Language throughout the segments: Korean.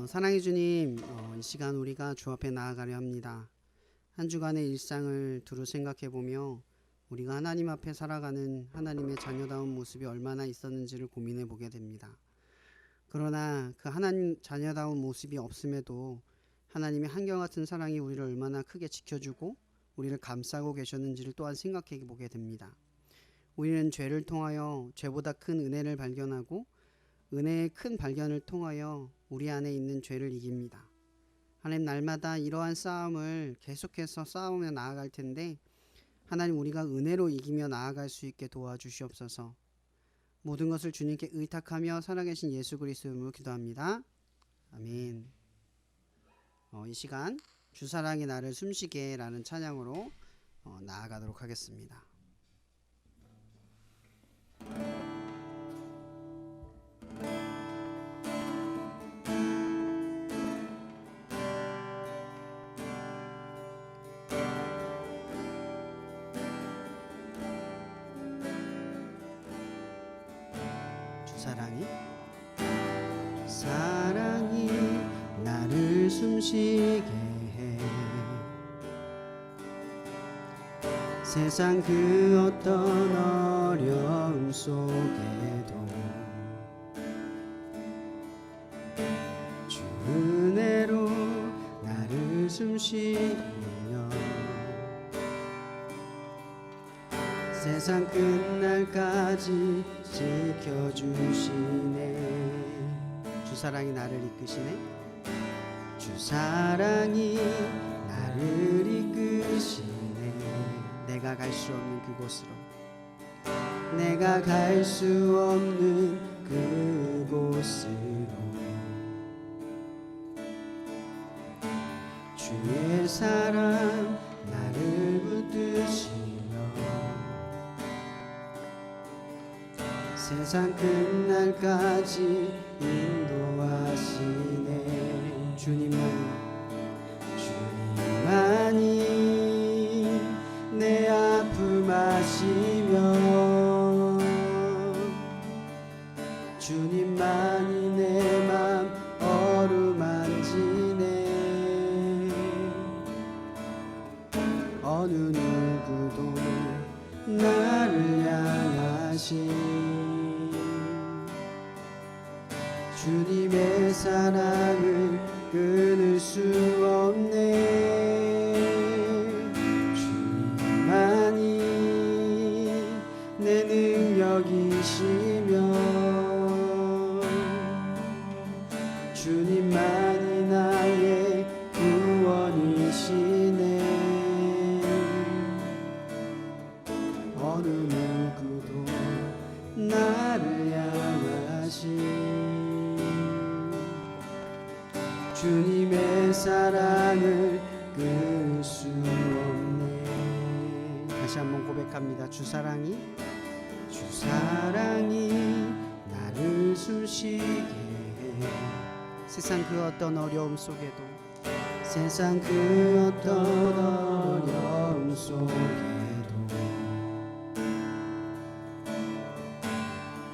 사랑의 주님, 이 시간 우리가 주 앞에 나아가려 합니다. 한 주간의 일상을 두루 생각해보며 우리가 하나님 앞에 살아가는 하나님의 자녀다운 모습이 얼마나 있었는지를 고민해 보게 됩니다. 그러나 그 하나님 자녀다운 모습이 없음에도 하나님의 한결같은 사랑이 우리를 얼마나 크게 지켜주고 우리를 감싸고 계셨는지를 또한 생각해 보게 됩니다. 우리는 죄를 통하여 죄보다 큰 은혜를 발견하고 은혜의 큰 발견을 통하여 우리 안에 있는 죄를 이깁니다. 하나님, 날마다 이러한 싸움을 계속해서 싸우며 나아갈 텐데 하나님, 우리가 은혜로 이기며 나아갈 수 있게 도와주시옵소서. 모든 것을 주님께 의탁하며 살아계신 예수 그리스도의 이름으로 기도합니다. 아멘. 이 시간 주사랑이 나를 숨쉬게 라는 찬양으로 나아가도록 하겠습니다. 사랑이 나를 숨쉬게 해. 세상 그 어떤 어려움 속에도 주 은혜로 나를 숨쉬며 세상 끝날까지 지켜주시네. 주 사랑이 나를 이끄시네. 주 사랑이 나를 이끄시네. 내가 갈 수 없는 그곳으로, 내가 갈 수 없는 그곳으로 주의 사랑 나를 붙드시며 세상 끝날까지 인도하시네. 주님만이 내 아픔 아시며 주님만이 내 맘 어루만지네. 어느 누구도 나를 향하신 주님의 사랑을 끊을 수 없네. 주님만이 내 능력이시며 주님만이 나의 구원이시네. 어느 누구도 나를 향하신 주님의 사랑을 끊을 수 없네. 다시 한번 고백합니다. 주 사랑이 나를 숨쉬게 해. 세상 그 어떤 어려움 속에도, 세상 그 어떤 어려움 속에도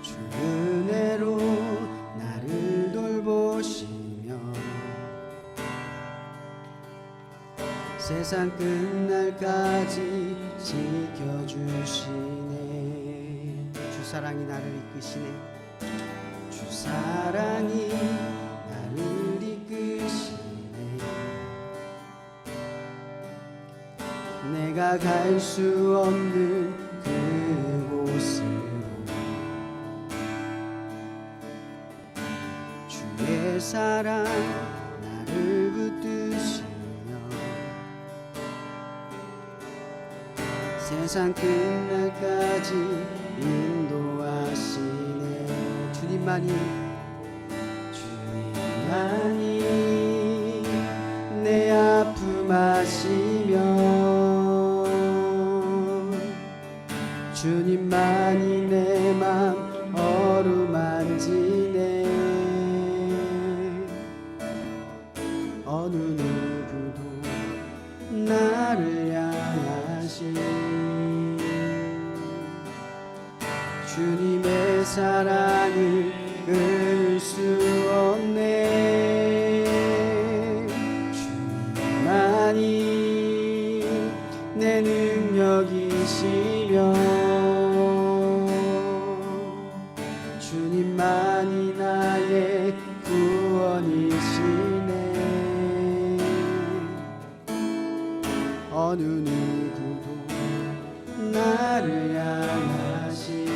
주 은혜로 나를 돌보시 세상 끝날까지 지켜주시네. 주 사랑이 나를 이끄시네. 주 사랑이 나를 이끄시네. 내가 갈 수 없는 그곳으로 주의 사랑 나를 붙드시네. 세상 끝날까지 인도하시네. 주님만이 내 아픔 아시며 주님만이 내 맘 어루만지네. 어느 누구도 나를 향하신 주님의 사랑을 끊을 수 없네. 만드시네. 어느 누구도 나를 향하신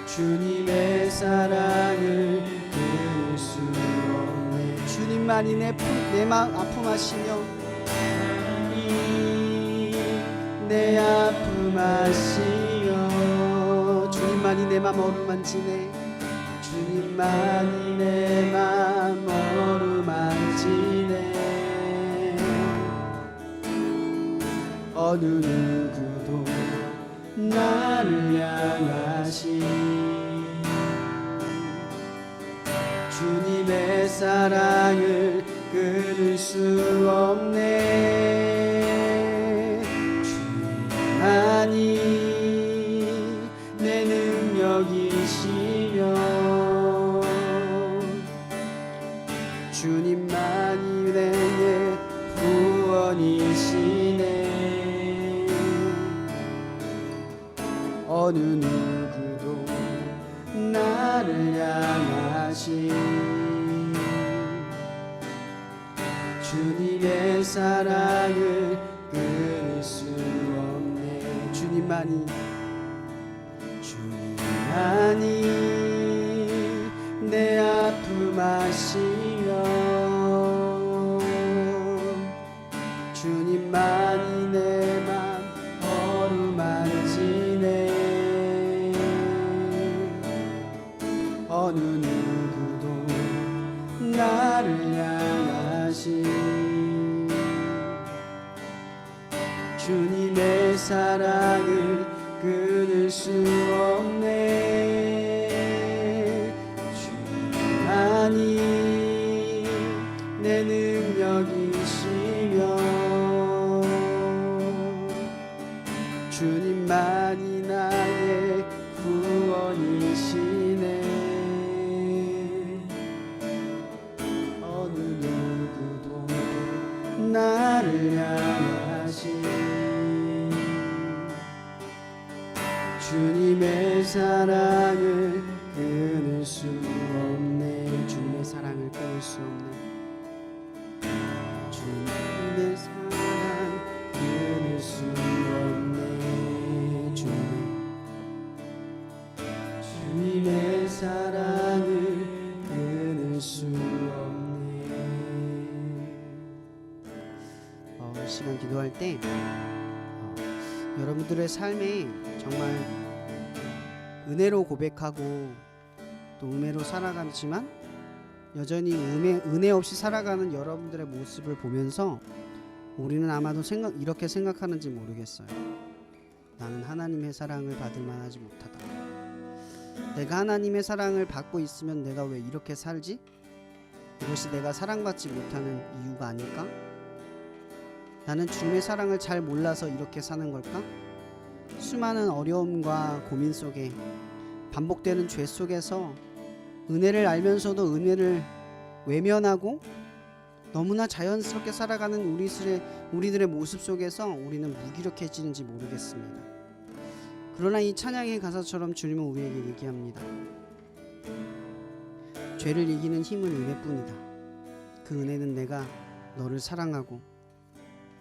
주님의 사랑을 끊을 수 없네. 주님만이 내 마음 아픔하시며 내 아픔 아시며 주님만이 내 맘 어루만지네. 주님만이 내 맘 어루만지네. 어느 누구도 나를 향하신 주님의 사랑을 끊을 수 없네. 주님만이 내 능력이시며 주님만이 내 구원이시네. 어느 누구도 나를 향하신 주님의 사랑을 끊을 수 없네. 주님만이 내 아픔 아시며 주님만이 내 맘 어루만지네. 어느 누구도 나를 향하신 주님의 사랑을 끊을 수 없네. 주님만이 내 능력이시며 주님만이 나의 구원이시네. 어느 누구도 나를 향하신 주님의 사랑을 끊을 수 없네. 주님의 사랑을 끊을 수 없네. 주님의 사랑 끊을 수 없네. 주님의 사랑을 끊을 수 없네. 시간 기도할 때 여러분들의 삶에 정말 은혜로 고백하고 또 은혜로 살아가지만 여전히 은혜 없이 살아가는 여러분들의 모습을 보면서 우리는 아마도 이렇게 생각하는지 모르겠어요. 나는 하나님의 사랑을 받을 만하지 못하다. 내가 하나님의 사랑을 받고 있으면 내가 왜 이렇게 살지? 이것이 내가 사랑받지 못하는 이유가 아닐까? 나는 주님의 사랑을 잘 몰라서 이렇게 사는 걸까? 수많은 어려움과 고민 속에 반복되는 죄 속에서 은혜를 알면서도 은혜를 외면하고 너무나 자연스럽게 살아가는 우리들의 모습 속에서 우리는 무기력해지는지 모르겠습니다. 그러나 이 찬양의 가사처럼 주님은 우리에게 얘기합니다. 죄를 이기는 힘은 은혜뿐이다. 그 은혜는 내가 너를 사랑하고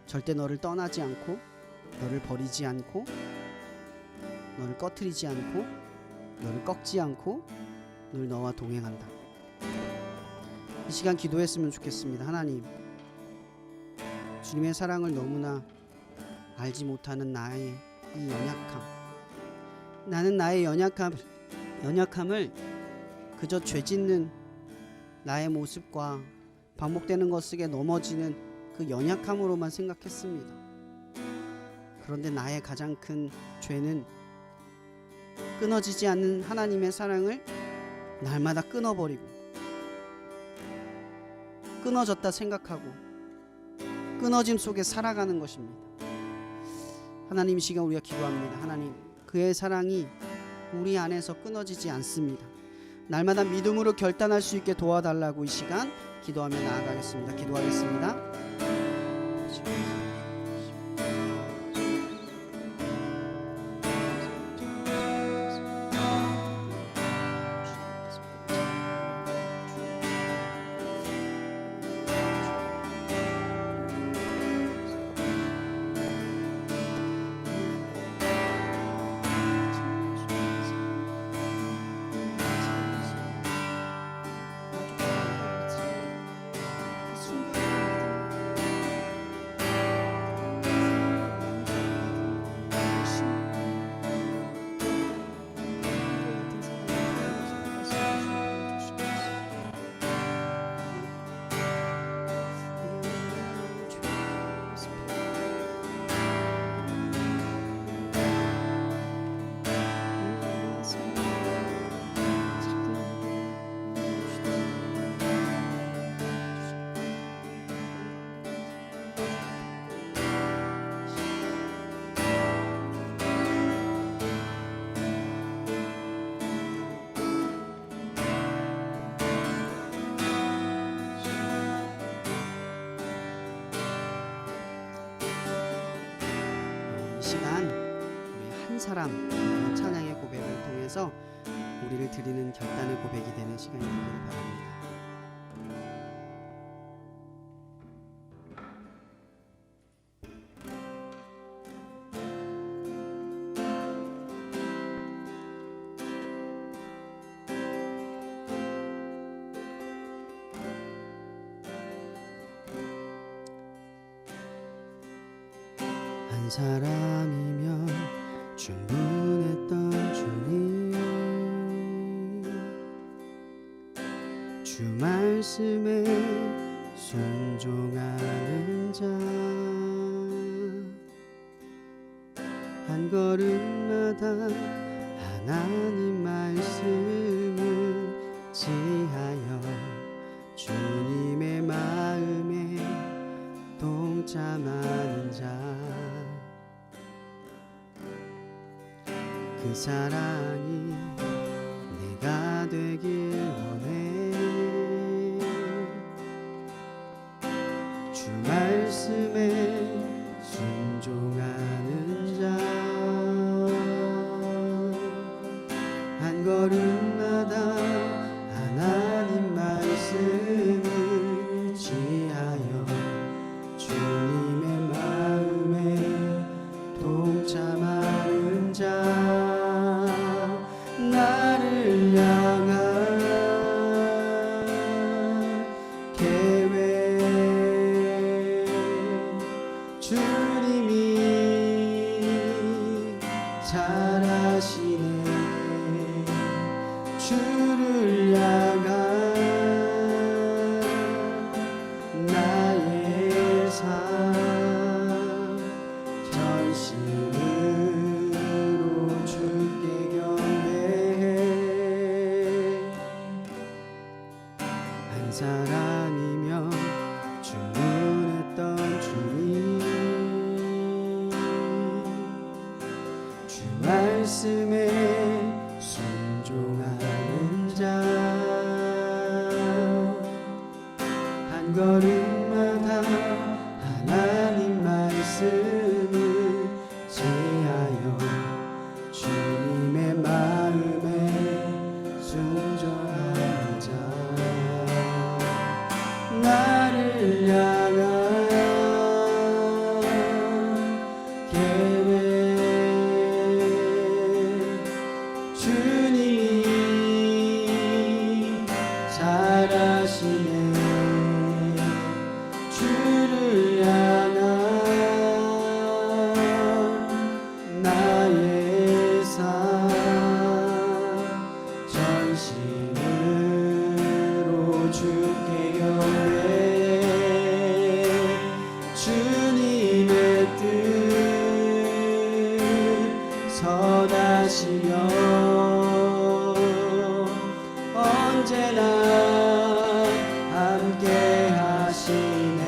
절대 너를 떠나지 않고 너를 버리지 않고 너를 꺼트리지 않고 너를 꺾지 않고 늘 너와 동행한다. 이 시간 기도했으면 좋겠습니다. 하나님, 주님의 사랑을 너무나 알지 못하는 나의 이 연약함, 나는 나의 연약함을 그저 죄짓는 나의 모습과 반복되는 것 속에 넘어지는 그 연약함으로만 생각했습니다. 그런데 나의 가장 큰 죄는 끊어지지 않는 하나님의 사랑을 날마다 끊어버리고 끊어졌다 생각하고 끊어짐 속에 살아가는 것입니다. 하나님, 이 시간 우리가 기도합니다. 하나님, 그의 사랑이 우리 안에서 끊어지지 않습니다. 날마다 믿음으로 결단할 수 있게 도와달라고 이 시간 기도하며 나아가겠습니다. 기도하겠습니다. 한 사람 찬양의 고백을 통해서 우리를 드리는 결단의 고백이 되는 시간이 되기를 바랍니다. 한 사람이면 충분했던 주님, 주 말씀에 순종하는 자, 한 걸음마다 하나님 말씀을 지하여 주님의 마음에 동참하는 자, 그 사랑이 내가 되길 원해. 주 말씀에 순종하는 자, 한 걸음마다 하나님 말씀을 지하여 주님의 마음에 동참하는 자, 나를 향한 계획 주님이 잘 아시네. 주를 향한 나의 삶 전심으로 주께 한 사람이면 충분했던 주님, 주 말씀에 순종하는 자, 한 걸음마다 하나님 말씀을 지하여 주님의 마음에 순종하는 자, 나를 향한 계획 주님이 잘 아시네. 주를 향한 나의 삶 전심으로 주께 주님의 뜻 선하시며 언제나 함께 하시네.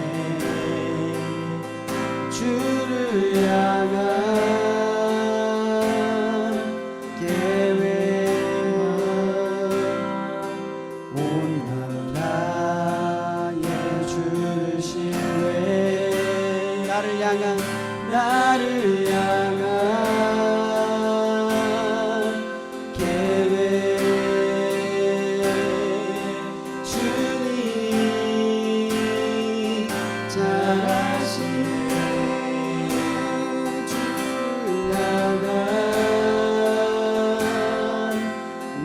주를 향한 계획 온 나라의 주를 신뢰, 나를 향한 계획 주님 잘 아시네. 주를 향한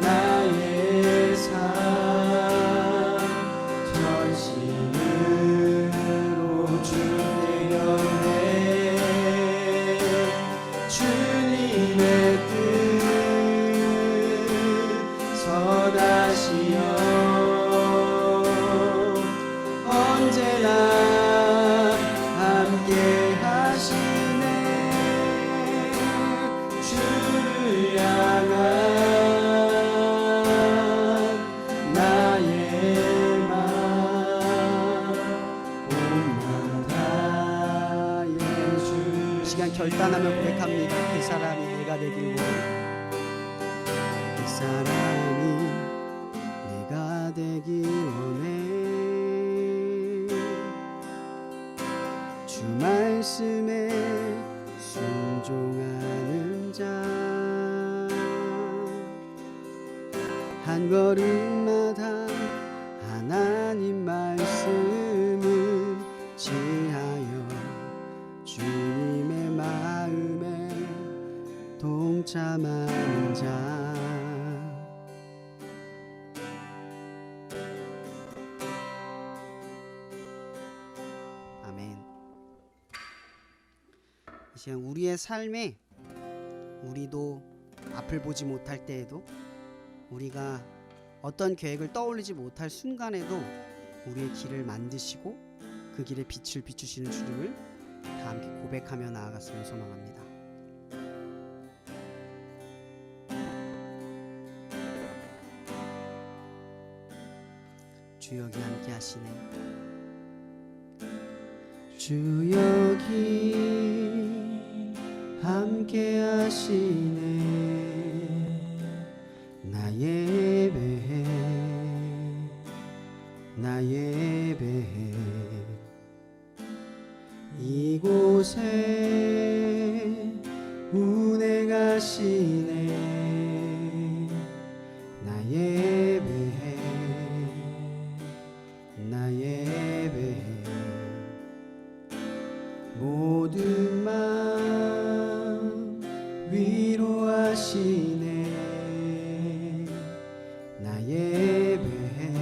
나의 삶 전심으로 주께 경배 주님의 뜻 선하시여 언제나 함께 하시네. 주를 향한 나의 맘 온나라의 주, 시간 결단하며 고백합니다. 그 사람이 내가 되길 원해. 그 사람이 내가 되길 원해. 주 말씀에 순종하는 자, 걸음마다 하나님 말씀을 지하여 주님의 마음에 동참하는 자. 아멘. 이 시간 우리의 삶에 우리도 앞을 보지 못할 때에도, 우리가 어떤 계획을 떠올리지 못할 순간에도 우리의 길을 만드시고 그 길에 빛을 비추시는 주님을 다 함께 고백하며 나아갔으면 소망합니다. 주 여기 함께 하시네. 주 여기 함께 하시네. 나 예배해, 나 예배해. 이곳에 운행하시네. 나 예배해, 나 예배해. 모든 마음 위로하시네. 나 예배해,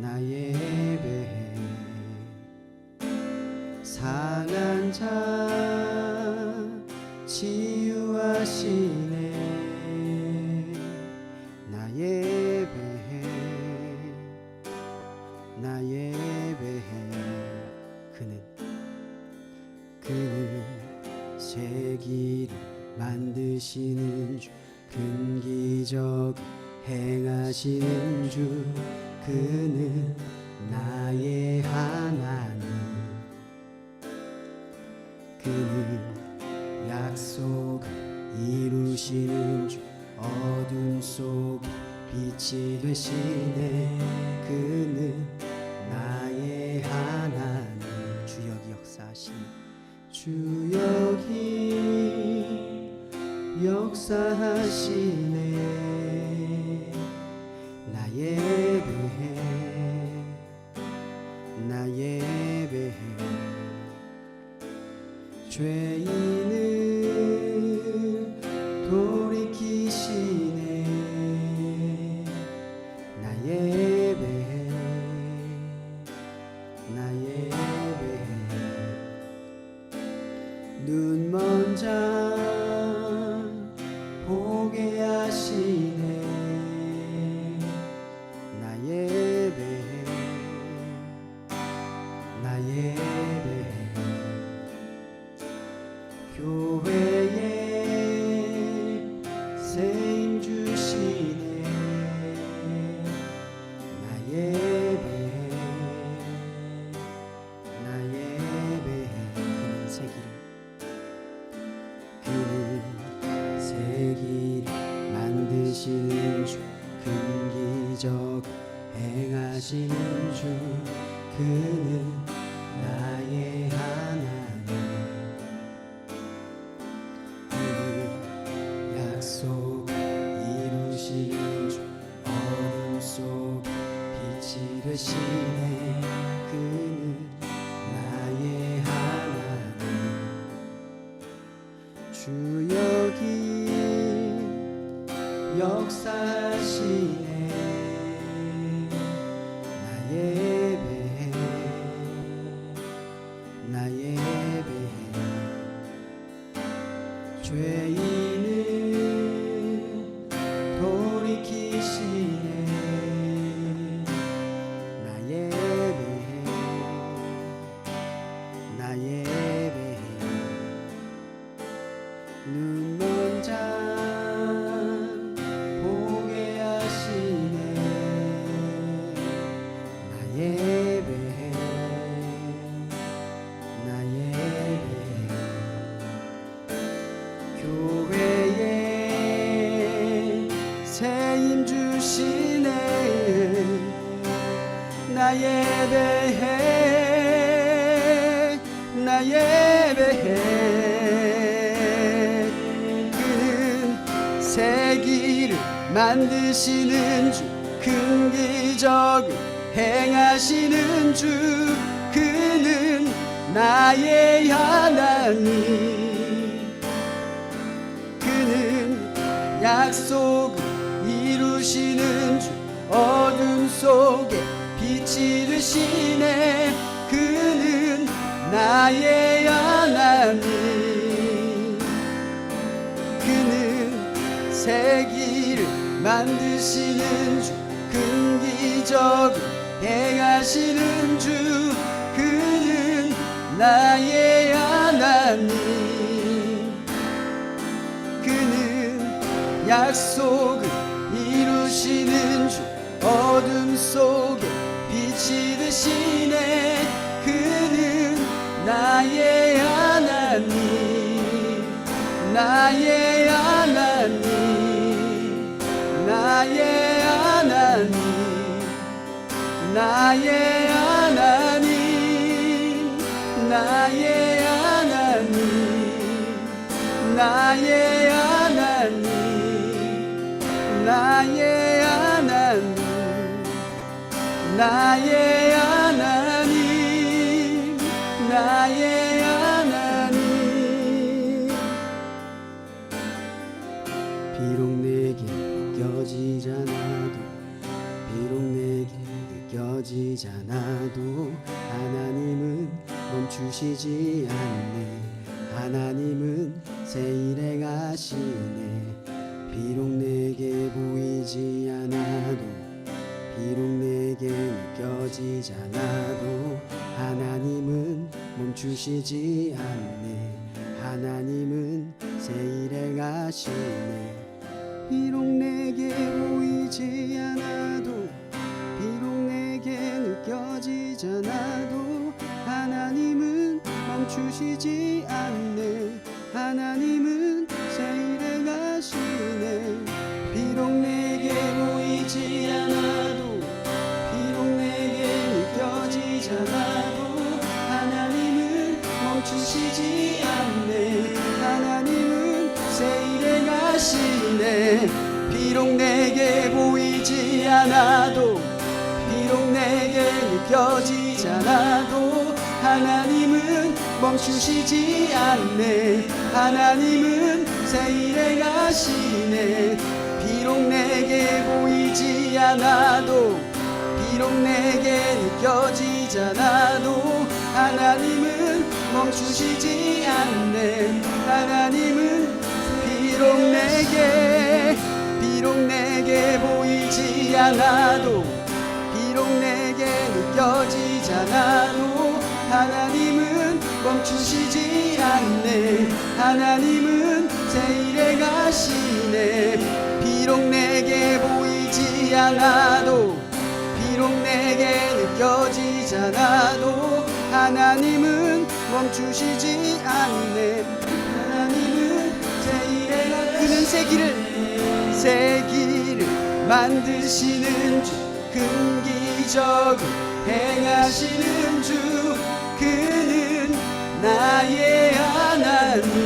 나 예배해. 상한 자 치유하시네. 나 예배해, 나 예배해. 그는 새 길을 만드시는 주, 큰 기적 행하시는 주. 그는 나의 하나님. 그는 약속 이루시는 주, 어둠 속 빛이 되시네. 그는 나의 하나님. 주 여기 역사하시네. 주 여기 역사하시네. 나 예배해, 나 예배해. 죄인을 돌이키시네. 나 예배해, 나 예배해. 눈먼 자 보게 하시네. 나 예배해, 나 예배해. 교회에 새 힘 주시네. 나 예배해, 나 예배해. 그는 새 길을, 그는 새 길을 만드시는 주, 큰 기적 행하시는 주. 그는 나의 하나님. 약속 이루시는 주, 어둠 속 빛이 되시네. 그는 나의 하나님. 주 여기 역사하시네. 나 예배해, 나 예배해. 죄인을 돌이키시네. 나 예배해, 나 예배해. 눈먼 자 보게 하시네. 나 예배해, 나 예배해. 교회에 새 힘 주시네. 나 예배해, 나 예배해. 그는 새 길을 만드시는 주, 큰 기적을 행하시는 주, 그는 나의 하나님. 그는 약속을 이루시는 주, 어둠 속에 빛이 되시네. 그는 나의 하나님. 그는 세기를 만드시는 주, 큰 기적을 행하시는 주, 그는 나의 하나님. 그는 약속을 이루시는 주, 어둠 속에 빛이 되시네. 그는 나의 하나님. 나의 하나님. 나의 하나님. 나의 하나님. 나의 하나님. 나의 하나님. 나의 하나님. 나의 하나님. 나의 하나님. 비록 내게 느껴지지 않아도, 비록 내게 느껴지지 않아도 하나님은 멈추시지 않네. 하나님은 새 일 행하시네. 비록 내게 보이지 않아도, 비록 내게 느껴지지 않아도 하나님은 멈추시지 않네. 하나님은 새 일 행하시네. 비록 내게 보이지 않아도, 비록 내게 느껴지지 않아도 하나님은 멈추시지 않네. 하나님은 새 일 행하시네. 비록 내게 보이지 않아도, 비록 내게 느껴지지 않아도 하나님은 멈추시지 않네. 하나님은 새 일 행하시네. 비록 내게 보이지 않아도, 비록 내게 느껴지지 않아도 하나님은 멈추시지 않네. 하나님은 새 일 행하시네. 비록 내게 보이지 않아도, 비록 내게 느껴지지 않아도 하나님은 멈추시지 않네. 하나님은 비록 내게 보이지 않아도, 비록 내게 느껴지지 않아도 하나님은 멈추시지 않네. 하나님은 새 일 행하시네. 비록 내게 보이지 않아도, 비록 내게 느껴지지 않아도 하나님은 멈추시지 않네. 하나님은 새 일 행하시네. 그는 새 길을 만드시는 주, 큰 기적을 행하시는 주, 그는 나의 하나님.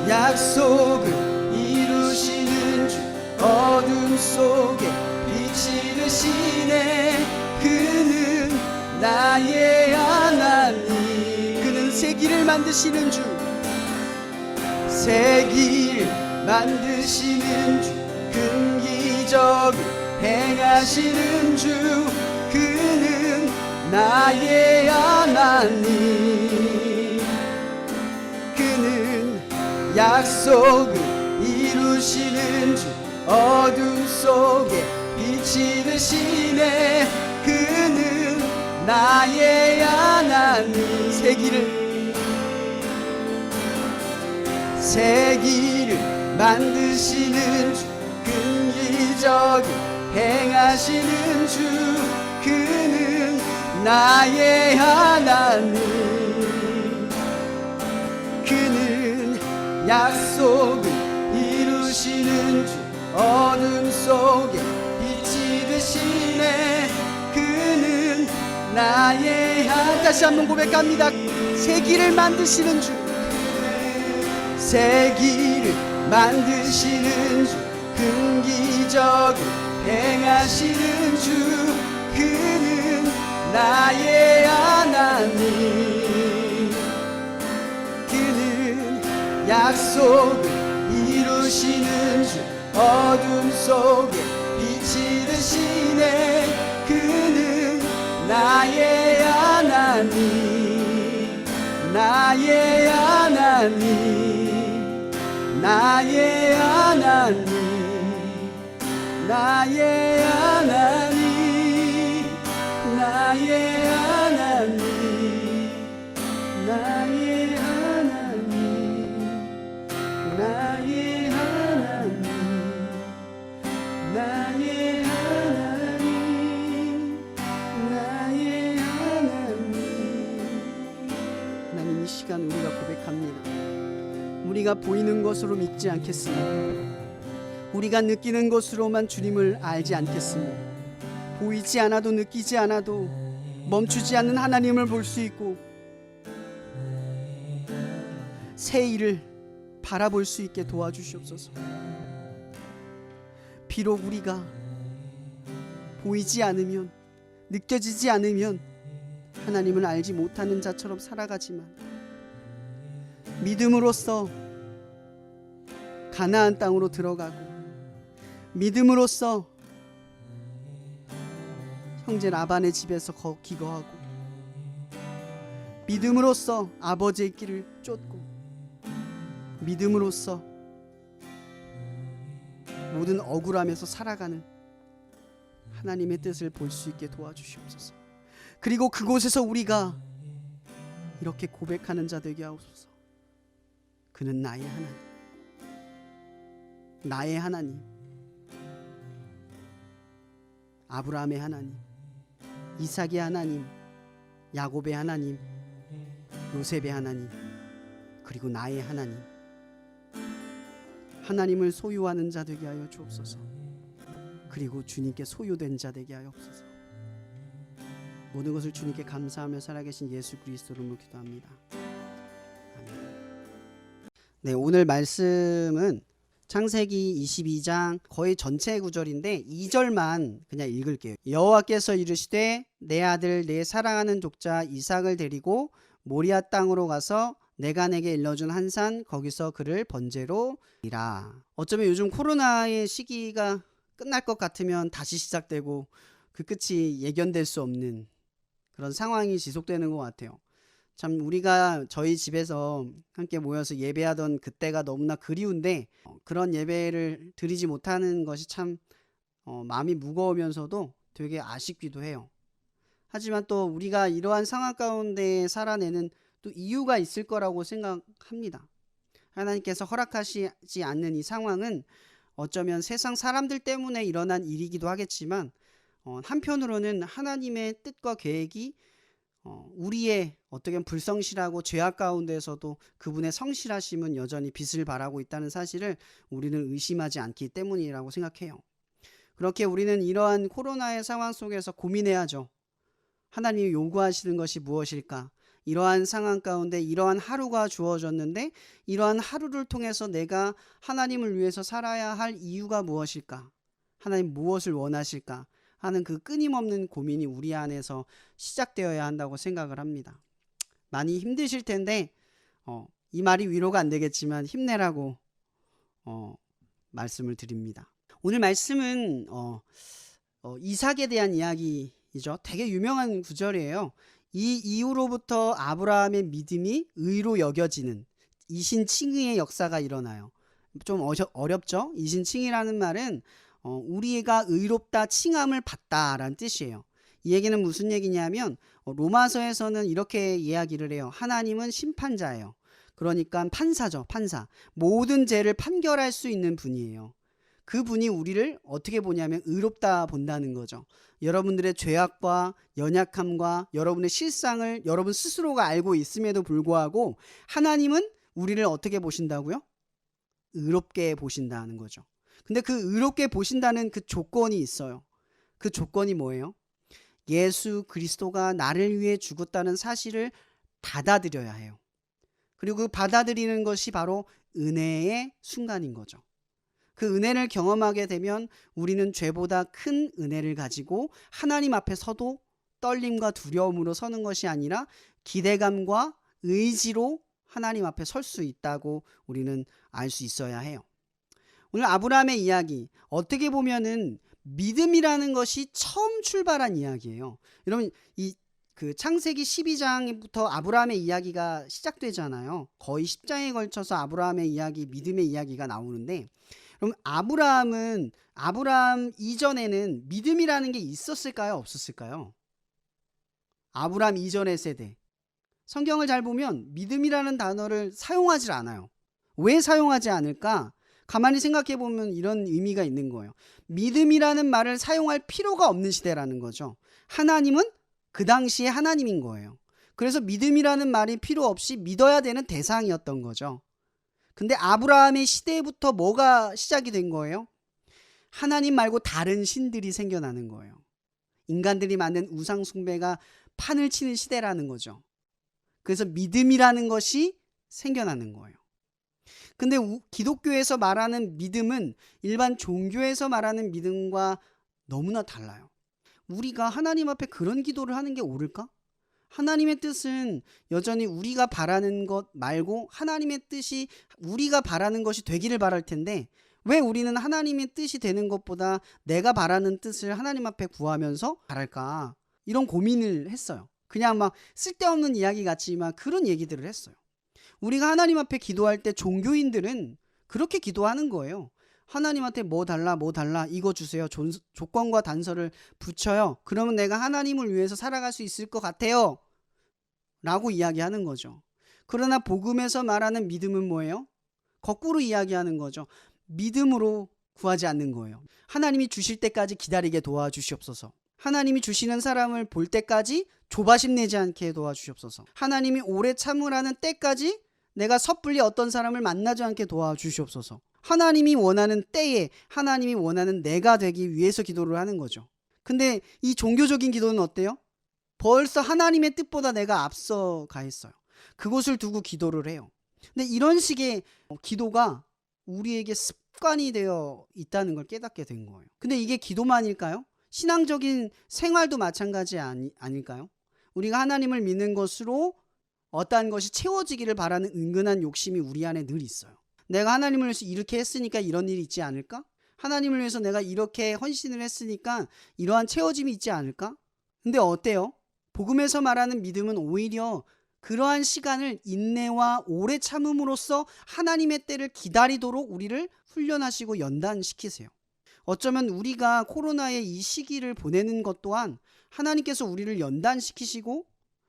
약속을 이루시는 주, 어둠 속에 빛이 되시네. 그는 나의 하나님. 그는 새 길을 만드시는 주, 새 길 만드시는 주, 큰 기적을 행하시는 주, 그는 나의 하나님. 그는 약속을 이루시는 주, 어둠 속에 빛이 되시네. 그는 나의 하나님. 새 길을 만드시는 주, 큰 기적을 행하시는 주, 그는 나의 하나님. 그는 약속을 이루시는 주, 어둠 속에 빛이 되시네. 그는 나의 하나님. 다시 한번 고백합니다. 새 길을 만드시는 주, 새 길을 만드시는 주, 큰 기적을 행하시는 주, 그는 나의 하나님. 그는 약속을 이루시는 주, 어둠 속에 빛이 되시네. 그는 나의 하나님, 나의 하나님, 나의 하나님, 나의 하나님, 나의 하나님, 나의 하나님, 나의 하나님, 나의 하나님, 나의 하나님. 하나님, 이 시간 우리가 고백합니다. 우리가 보이는 것으로 믿지 않겠습니다. 우리가 느끼는 것으로만 주님을 알지 않겠습니다. 보이지 않아도 느끼지 않아도 멈추지 않는 하나님을 볼 수 있고 새 일을 바라볼 수 있게 도와주시옵소서. 비록 우리가 보이지 않으면, 느껴지지 않으면 하나님을 알지 못하는 자처럼 살아가지만 믿음으로써 가나안 땅으로 들어가고, 믿음으로써 형제 라반의 집에서 기거하고, 믿음으로써 아버지의 길을 쫓고, 믿음으로써 모든 억울함에서 살아가는 하나님의 뜻을 볼 수 있게 도와주시옵소서. 그리고 그곳에서 우리가 이렇게 고백하는 자 되게 하옵소서. 그는 나의 하나님, 나의 하나님, 아브라함의 하나님, 이삭의 하나님, 야곱의 하나님, 요셉의 하나님, 그리고 나의 하나님, 하나님을 소유하는 자 되게 하여 주옵소서. 그리고 주님께 소유된 자 되게 하옵소서. 모든 것을 주님께 감사하며 살아계신 예수 그리스도로 기도합니다. 아멘. 네, 오늘 말씀은 창세기 22장 거의 전체 구절인데 2절만 그냥 읽을게요. 여호와께서 이르시되 내 아들 내 사랑하는 독자 이삭을 데리고 모리아 땅으로 가서 내가 내게 일러준 한 산 거기서 그를 번제로 이라. 어쩌면 요즘 코로나의 시기가 끝날 것 같으면 다시 시작되고 그 끝이 예견될 수 없는 그런 상황이 지속되는 것 같아요. 참 우리가 저희 집에서 함께 모여서 예배하던 그때가 너무나 그리운데 그런 예배를 드리지 못하는 것이 참 마음이 무거우면서도 되게 아쉽기도 해요. 하지만 또 우리가 이러한 상황 가운데 살아내는 또 이유가 있을 거라고 생각합니다. 하나님께서 허락하시지 않는 이 상황은 어쩌면 세상 사람들 때문에 일어난 일이기도 하겠지만 한편으로는 하나님의 뜻과 계획이 우리의 어떻게 보면 불성실하고 죄악 가운데서도 그분의 성실하심은 여전히 빛을 발하고 있다는 사실을 우리는 의심하지 않기 때문이라고 생각해요. 그렇게 우리는 이러한 코로나의 상황 속에서 고민해야죠. 하나님이 요구하시는 것이 무엇일까? 이러한 상황 가운데 이러한 하루가 주어졌는데 이러한 하루를 통해서 내가 하나님을 위해서 살아야 할 이유가 무엇일까? 하나님 무엇을 원하실까? 하는 그 끊임없는 고민이 우리 안에서 시작되어야 한다고 생각을 합니다. 많이 힘드실 텐데 이 말이 위로가 안 되겠지만 힘내라고 말씀을 드립니다. 오늘 말씀은 이삭에 대한 이야기이죠. 되게 유명한 구절이에요. 이 이후로부터 아브라함의 믿음이 의로 여겨지는 이신칭의의 역사가 일어나요. 좀 어렵죠? 이신칭의라는 말은 우리가 의롭다 칭함을 받다라는 뜻이에요. 이 얘기는 무슨 얘기냐면 로마서에서는 이렇게 이야기를 해요. 하나님은 심판자예요. 그러니까 판사죠. 판사. 모든 죄를 판결할 수 있는 분이에요. 그분이 우리를 어떻게 보냐면 의롭다 본다는 거죠. 여러분들의 죄악과 연약함과 여러분의 실상을 여러분 스스로가 알고 있음에도 불구하고 하나님은 우리를 어떻게 보신다고요? 의롭게 보신다는 거죠. 근데 그 의롭게 보신다는 그 조건이 있어요. 그 조건이 뭐예요? 예수 그리스도가 나를 위해 죽었다는 사실을 받아들여야 해요. 그리고 그 받아들이는 것이 바로 은혜의 순간인 거죠. 그 은혜를 경험하게 되면 우리는 죄보다 큰 은혜를 가지고 하나님 앞에 서도 떨림과 두려움으로 서는 것이 아니라 기대감과 의지로 하나님 앞에 설 수 있다고 우리는 알 수 있어야 해요. 오늘 아브라함의 이야기, 어떻게 보면은 믿음이라는 것이 처음 출발한 이야기예요. 여러분, 그 창세기 12장부터 아브라함의 이야기가 시작되잖아요. 거의 10장에 걸쳐서 아브라함의 이야기, 믿음의 이야기가 나오는데, 그럼 아브라함 이전에는 믿음이라는 게 있었을까요? 없었을까요? 아브라함 이전의 세대. 성경을 잘 보면 믿음이라는 단어를 사용하지 않아요. 왜 사용하지 않을까? 가만히 생각해 보면 이런 의미가 있는 거예요. 믿음이라는 말을 사용할 필요가 없는 시대라는 거죠. 하나님은 그 당시에 하나님인 거예요. 그래서 믿음이라는 말이 필요 없이 믿어야 되는 대상이었던 거죠. 근데 아브라함의 시대부터 뭐가 시작이 된 거예요? 하나님 말고 다른 신들이 생겨나는 거예요. 인간들이 만든 우상 숭배가 판을 치는 시대라는 거죠. 그래서 믿음이라는 것이 생겨나는 거예요. 근데 기독교에서 말하는 믿음은 일반 종교에서 말하는 믿음과 너무나 달라요. 우리가 하나님 앞에 그런 기도를 하는 게 옳을까? 하나님의 뜻은 여전히 우리가 바라는 것 말고 하나님의 뜻이 우리가 바라는 것이 되기를 바랄 텐데, 왜 우리는 하나님의 뜻이 되는 것보다 내가 바라는 뜻을 하나님 앞에 구하면서 바랄까? 이런 고민을 했어요. 그냥 막 쓸데없는 이야기 같지만 그런 얘기들을 했어요. 우리가 하나님 앞에 기도할 때 종교인들은 그렇게 기도하는 거예요. 하나님한테 뭐 달라 이거 주세요. 조건과 단서를 붙여요. 그러면 내가 하나님을 위해서 살아갈 수 있을 것 같아요. 라고 이야기하는 거죠. 그러나 복음에서 말하는 믿음은 뭐예요? 거꾸로 이야기하는 거죠. 믿음으로 구하지 않는 거예요. 하나님이 주실 때까지 기다리게 도와주시옵소서. 하나님이 주시는 사람을 볼 때까지 조바심 내지 않게 도와주시옵소서. 하나님이 오래 참으라는 때까지 내가 섣불리 어떤 사람을 만나지 않게 도와주시옵소서. 하나님이 원하는 때에 하나님이 원하는 내가 되기 위해서 기도를 하는 거죠. 근데 이 종교적인 기도는 어때요? 벌써 하나님의 뜻보다 내가 앞서가 있어요. 그것을 두고 기도를 해요. 근데 이런 식의 기도가 우리에게 습관이 되어 있다는 걸 깨닫게 된 거예요. 근데 이게 기도만일까요? 신앙적인 생활도 마찬가지 아닐까요? 우리가 하나님을 믿는 것으로 어떠한 것이 채워지기를 바라는 은근한 욕심이 우리 안에 늘 있어요. 내가 하나님을 위해서 이렇게 했으니까 이런 일이 있지 않을까? 하나님을 위해서 내가 이렇게 헌신을 했으니까 이러한 채워짐이 있지 않을까? 근데 어때요? 복음에서 말하는 믿음은 오히려 그러한 시간을 인내와 오래 참음으로써 하나님의 때를 기다리도록 우리를 훈련하시고 연단시키세요. 어쩌면 우리가 코로나의 이 시기를 보내는 것 또한 하나님께서 우리를 연단시키시고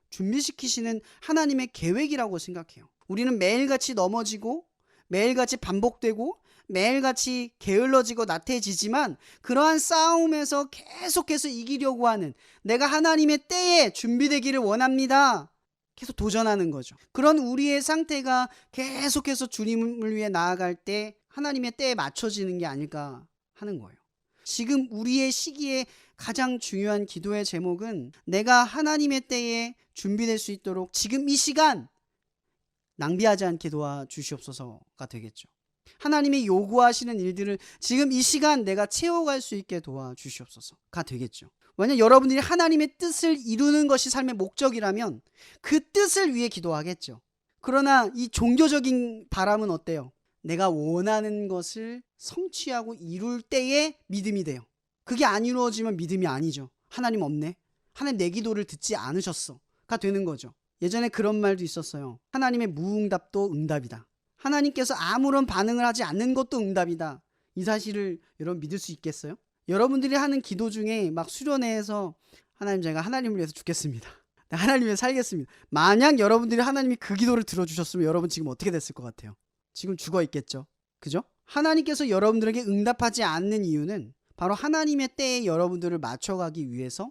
준비시키시는 하나님의 계획이라고 생각해요. 우리는 매일같이 넘어지고 매일같이 반복되고 매일같이 게을러지고 나태해지지만 그러한 싸움에서 계속해서 이기려고 하는, 내가 하나님의 때에 준비되기를 원합니다. 계속 도전하는 거죠. 그런 우리의 상태가 계속해서 주님을 위해 나아갈 때 하나님의 때에 맞춰지는 게 아닐까 하는 거예요. 지금 우리의 시기에 가장 중요한 기도의 제목은 내가 하나님의 때에 준비될 수 있도록 지금 이 시간 낭비하지 않게 도와주시옵소서가 되겠죠. 하나님이 요구하시는 일들을 지금 이 시간 내가 채워갈 수 있게 도와주시옵소서가 되겠죠. 만약 여러분들이 하나님의 뜻을 이루는 것이 삶의 목적이라면 그 뜻을 위해 기도하겠죠. 그러나 이 종교적인 바람은 어때요? 내가 원하는 것을 성취하고 이룰 때에 믿음이 돼요. 그게 안 이루어지면 믿음이 아니죠. 하나님 없네. 하나님 내 기도를 듣지 않으셨어가 되는 거죠. 예전에 그런 말도 있었어요. 하나님의 무응답도 응답이다. 하나님께서 아무런 반응을 하지 않는 것도 응답이다. 이 사실을 여러분 믿을 수 있겠어요? 여러분들이 하는 기도 중에 막 수련회에서 하나님, 제가 하나님을 위해서 죽겠습니다. 하나님 위해 살겠습니다. 만약 여러분들이 하나님이 그 기도를 들어주셨으면 여러분 지금 어떻게 됐을 것 같아요? 지금 죽어 있겠죠? 그죠? 하나님께서 여러분들에게 응답하지 않는 이유는 바로 하나님의 때에 여러분들을 맞춰가기 위해서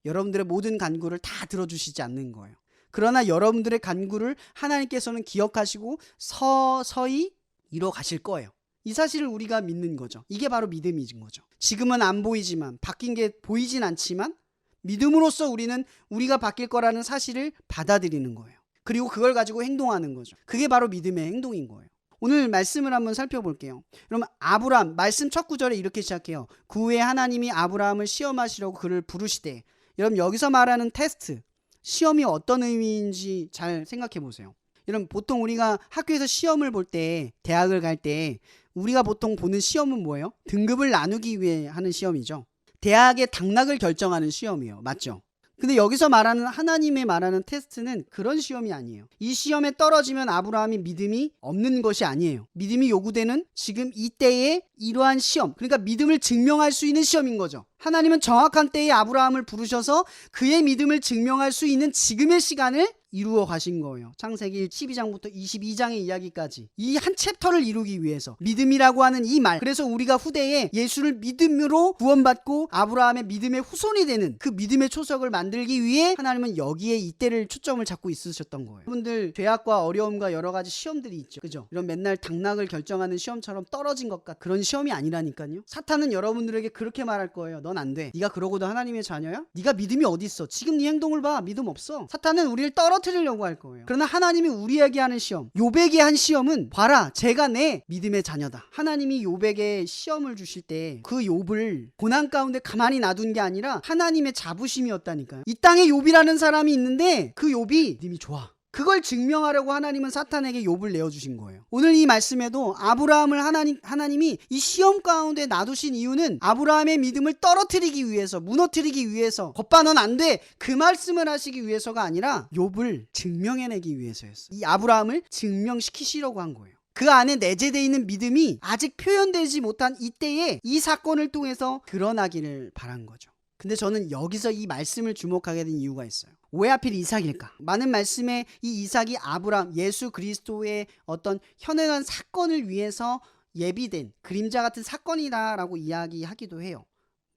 여러분들의 모든 간구를 다 들어주시지 않는 거예요. 그러나 여러분들의 간구를 하나님께서는 기억하시고 서서히 이뤄 가실 거예요. 이 사실을 우리가 믿는 거죠. 이게 바로 믿음인 거죠. 지금은 안 보이지만, 바뀐 게 보이진 않지만 믿음으로써 우리는 우리가 바뀔 거라는 사실을 받아들이는 거예요. 그리고 그걸 가지고 행동하는 거죠. 그게 바로 믿음의 행동인 거예요. 오늘 말씀을 한번 살펴볼게요. 그럼 아브라함 말씀 첫 구절에 이렇게 시작해요. 그 후에 하나님이 아브라함을 시험하시려고 그를 부르시되. 여러분 여기서 말하는 테스트, 시험이 어떤 의미인지 잘 생각해 보세요. 여러분 보통 우리가 학교에서 시험을 볼 때, 대학을 갈 때 우리가 보통 보는 시험은 뭐예요? 등급을 나누기 위해 하는 시험이죠. 대학의 당락을 결정하는 시험이에요. 맞죠? 근데 여기서 말하는 하나님의 말하는 테스트는 그런 시험이 아니에요. 이 시험에 떨어지면 아브라함이 믿음이 없는 것이 아니에요. 믿음이 요구되는 지금 이때의 이러한 시험, 그러니까 믿음을 증명할 수 있는 시험인 거죠. 하나님은 정확한 때에 아브라함을 부르셔서 그의 믿음을 증명할 수 있는 지금의 시간을 이루어 가신 거예요. 창세기 12장부터 22장의 이야기까지 이 한 챕터를 이루기 위해서 믿음이라고 하는 이 말, 그래서 우리가 후대에 예수를 믿음으로 구원받고 아브라함의 믿음의 후손이 되는 그 믿음의 초석을 만들기 위해 하나님은 여기에 이때를 초점을 잡고 있으셨던 거예요. 여러분들 죄악과 어려움과 여러 가지 시험들이 있죠. 그죠? 이런 맨날 당락을 결정하는 시험처럼 떨어진 것 같은 그런 시험이 아니라니까요. 사탄은 여러분들에게 그렇게 말할 거예요. 넌 안 돼. 네가 그러고도 하나님의 자녀야? 네가 믿음이 어디 있어? 지금 네 행동을 봐. 믿음 없어. 사탄은 우리를 떨어뜨리려고 할 거예요. 그러나 하나님이 우리에게 하는 시험, 욥에게 한 시험은 봐라, 제가 내 믿음의 자녀다. 하나님이 욥에게 시험을 주실 때 그 욥을 고난 가운데 가만히 놔둔 게 아니라 하나님의 자부심이었다니까요. 이 땅에 욥이라는 사람이 있는데 그 욥이 믿음이 좋아. 그걸 증명하려고 하나님은 사탄에게 욥을 내어주신 거예요. 오늘 이 말씀에도 아브라함을 하나님이 이 시험 가운데 놔두신 이유는 아브라함의 믿음을 떨어뜨리기 위해서, 무너뜨리기 위해서, 겉봐 넌 안 돼, 그 말씀을 하시기 위해서가 아니라 욥을 증명해내기 위해서였어요. 이 아브라함을 증명시키시려고 한 거예요. 그 안에 내재되어 있는 믿음이 아직 표현되지 못한 이때에 이 사건을 통해서 드러나기를 바란 거죠. 근데 저는 여기서 이 말씀을 주목하게 된 이유가 있어요. 왜 하필 이삭일까? 많은 말씀에 이 이삭이 아브라함, 예수 그리스도의 어떤 현행한 사건을 위해서 예비된 그림자 같은 사건이다라고 이야기하기도 해요.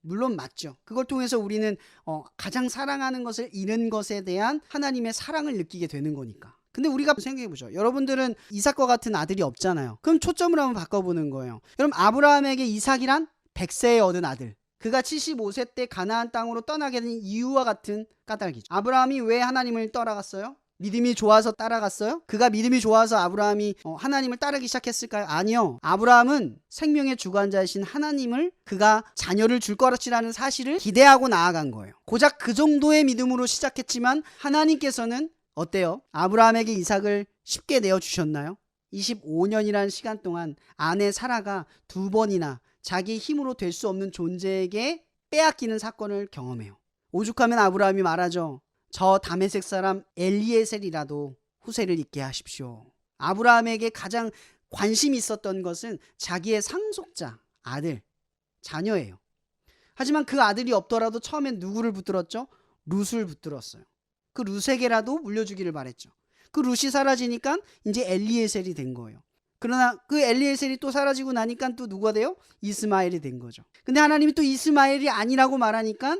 물론 맞죠. 그걸 통해서 우리는 가장 사랑하는 것을 잃은 것에 대한 하나님의 사랑을 느끼게 되는 거니까. 근데 우리가 생각해보죠. 여러분들은 이삭과 같은 아들이 없잖아요. 그럼 초점을 한번 바꿔보는 거예요. 그럼 아브라함에게 이삭이란 100세에 얻은 아들, 그가 75세 때 가나안 땅으로 떠나게 된 이유와 같은 까닭이죠. 아브라함이 왜 하나님을 따라갔어요? 믿음이 좋아서 따라갔어요? 그가 믿음이 좋아서 아브라함이 하나님을 따르기 시작했을까요? 아니요. 아브라함은 생명의 주관자이신 하나님을, 그가 자녀를 줄 것이라는 사실을 기대하고 나아간 거예요. 고작 그 정도의 믿음으로 시작했지만 하나님께서는 어때요? 아브라함에게 이삭을 쉽게 내어주셨나요? 25년이라는 시간 동안 아내 사라가 2번이나 자기 힘으로 될 수 없는 존재에게 빼앗기는 사건을 경험해요. 오죽하면 아브라함이 말하죠. 저 다메섹 사람 엘리에셀이라도 후세를 잇게 하십시오. 아브라함에게 가장 관심이 있었던 것은 자기의 상속자, 아들, 자녀예요. 하지만 그 아들이 없더라도 처음엔 누구를 붙들었죠? 룻을 붙들었어요. 그 룻에게라도 물려주기를 바랬죠. 그 룻이 사라지니까 이제 엘리에셀이 된 거예요. 그러나 그 엘리에셀이 또 사라지고 나니까 또 누가 돼요? 이스마엘이 된 거죠. 근데 하나님이 또 이스마엘이 아니라고 말하니까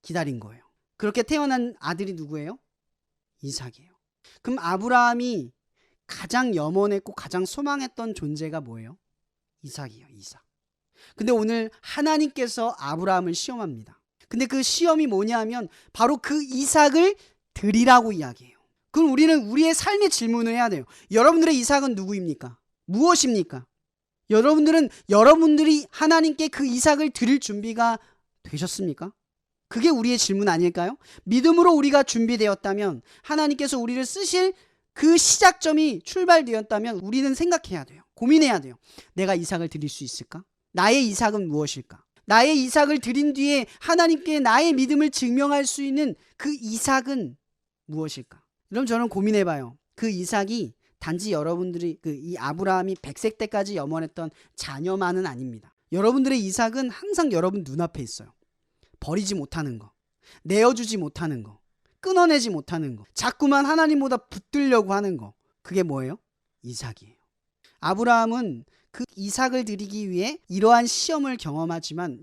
기다린 거예요. 그렇게 태어난 아들이 누구예요? 이삭이에요. 그럼 아브라함이 가장 염원했고 가장 소망했던 존재가 뭐예요? 이삭이에요. 이삭. 근데 오늘 하나님께서 아브라함을 시험합니다. 근데 그 시험이 뭐냐면 바로 그 이삭을 드리라고 이야기해요. 그럼 우리는 우리의 삶의 질문을 해야 돼요. 여러분들의 이삭은 누구입니까? 무엇입니까? 여러분들이 하나님께 그 이삭을 드릴 준비가 되셨습니까? 그게 우리의 질문 아닐까요? 믿음으로 우리가 준비되었다면, 하나님께서 우리를 쓰실 그 시작점이 출발되었다면 우리는 생각해야 돼요. 고민해야 돼요. 내가 이삭을 드릴 수 있을까? 나의 이삭은 무엇일까? 나의 이삭을 드린 뒤에 하나님께 나의 믿음을 증명할 수 있는 그 이삭은 무엇일까? 그럼 저는 고민해봐요. 그 이삭이 단지 여러분들이 이 아브라함이 100세 때까지 염원했던 자녀만은 아닙니다. 여러분들의 이삭은 항상 여러분 눈앞에 있어요. 버리지 못하는 거, 내어주지 못하는 거, 끊어내지 못하는 거, 자꾸만 하나님보다 붙들려고 하는 거, 그게 뭐예요? 이삭이에요. 아브라함은 그 이삭을 드리기 위해 이러한 시험을 경험하지만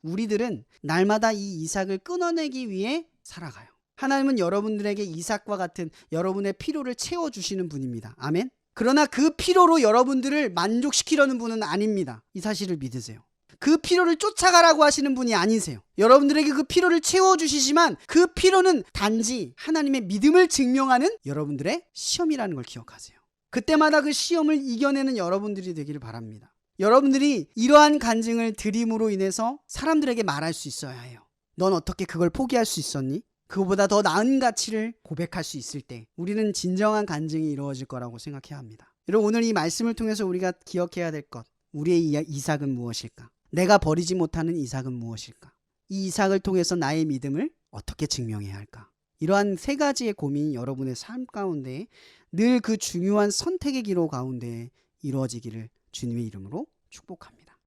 우리들은 날마다 이 이삭을 끊어내기 위해 살아가요. 하나님은 여러분들에게 이삭과 같은 여러분의 필요를 채워주시는 분입니다. 아멘. 그러나 그 필요로 여러분들을 만족시키려는 분은 아닙니다. 이 사실을 믿으세요. 그 필요를 쫓아가라고 하시는 분이 아니세요. 여러분들에게 그 필요를 채워주시지만 그 필요는 단지 하나님의 믿음을 증명하는 여러분들의 시험이라는 걸 기억하세요. 그때마다 그 시험을 이겨내는 여러분들이 되기를 바랍니다. 여러분들이 이러한 간증을 드림으로 인해서 사람들에게 말할 수 있어야 해요. 넌 어떻게 그걸 포기할 수 있었니? 그거보다 더 나은 가치를 고백할 수 있을 때 우리는 진정한 간증이 이루어질 거라고 생각해야 합니다. 여러분, 오늘 이 말씀을 통해서 우리가 기억해야 될 것, 우리의 이삭은 무엇일까? 내가 버리지 못하는 이삭은 무엇일까? 이 이삭을 통해서 나의 믿음을 어떻게 증명해야 할까? 이러한 세 가지의 고민이 여러분의 삶 가운데 늘 그 중요한 선택의 기로 가운데 이루어지기를 주님의 이름으로 축복합니다.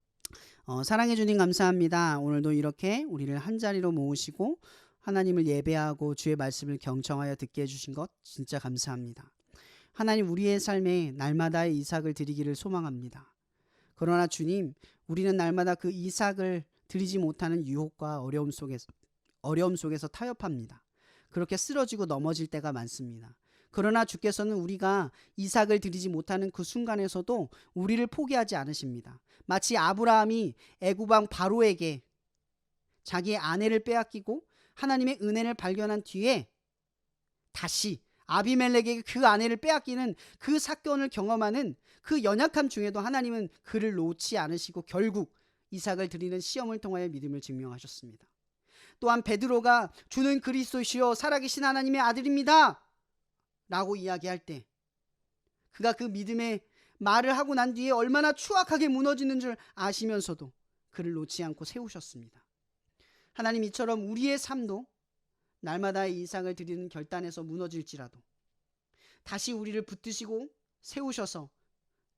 사랑해 주님 감사합니다. 오늘도 이렇게 우리를 한자리로 모으시고 하나님을 예배하고 주의 말씀을 경청하여 듣게 해주신 것 진짜 감사합니다. 하나님, 우리의 삶에 날마다의 이삭을 드리기를 소망합니다. 그러나 주님, 우리는 날마다 그 이삭을 드리지 못하는 유혹과 어려움 속에서 타협합니다. 그렇게 쓰러지고 넘어질 때가 많습니다. 그러나 주께서는 우리가 이삭을 드리지 못하는 그 순간에서도 우리를 포기하지 않으십니다. 마치 아브라함이 애굽 왕 바로에게 자기의 아내를 빼앗기고 하나님의 은혜를 발견한 뒤에 다시 아비멜렉에게 그 아내를 빼앗기는 그 사건을 경험하는 그 연약함 중에도 하나님은 그를 놓지 않으시고 결국 이삭을 드리는 시험을 통하여 믿음을 증명하셨습니다. 또한 베드로가 주는 그리스도시요 살아계신 하나님의 아들입니다 라고 이야기할 때 그가 그 믿음의 말을 하고 난 뒤에 얼마나 추악하게 무너지는 줄 아시면서도 그를 놓지 않고 세우셨습니다. 하나님, 이처럼 우리의 삶도 날마다의 이삭을 드리는 결단에서 무너질지라도 다시 우리를 붙드시고 세우셔서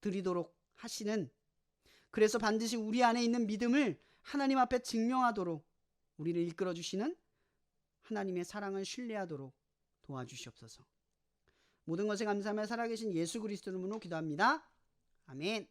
드리도록 하시는, 그래서 반드시 우리 안에 있는 믿음을 하나님 앞에 증명하도록 우리를 이끌어 주시는 하나님의 사랑을 신뢰하도록 도와주시옵소서. 모든 것에 감사하며 살아계신 예수 그리스도 이름으로 기도합니다. 아멘.